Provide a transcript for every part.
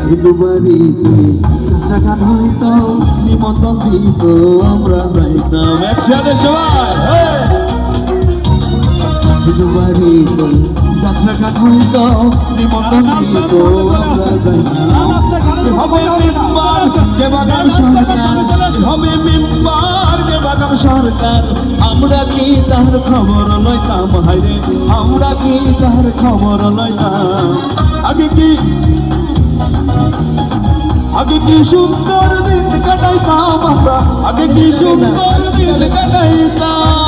হিন্দু বাড়িতে যাত্রাগান হইতো নিমন্ত্রণ দিত আমরা যাইতাম একসাথে সবাই হিন্দু বাড়িতে যাত্রাগান হইতো নিমন্ত্রণ দিত আমরা যাইতাম হবে মেম্বার কে বাগান সরকার হবে মেম্বার কে বাগান সরকার আমরা কি তার খবর লইতাম হাইরে আমরা কি তার খবর লইতাম আগে কি সুন্দর দিন কাটাইতাম আমরা আগে কি সুন্দর দিন কাটাইতাম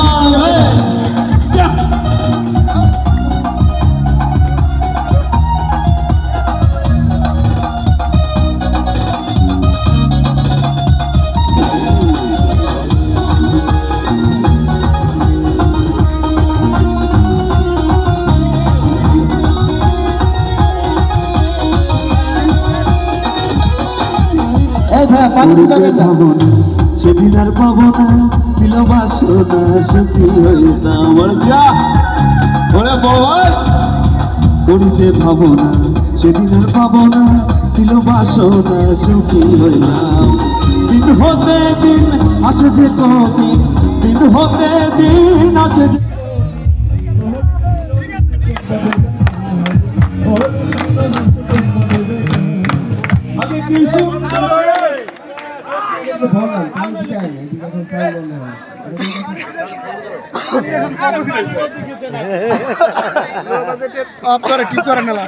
সেদিন আর পাবো না ছিল বাসনা সুখী হইতাম করিতে ভাবনা সেদিন আর পাবো না ছিল বাসনা সুখী হইলাম দিন হতে দিন আসে যে কদিন দিন হতে দিন আসে যে আগে কি সুন্দর আপনারা কি করেন না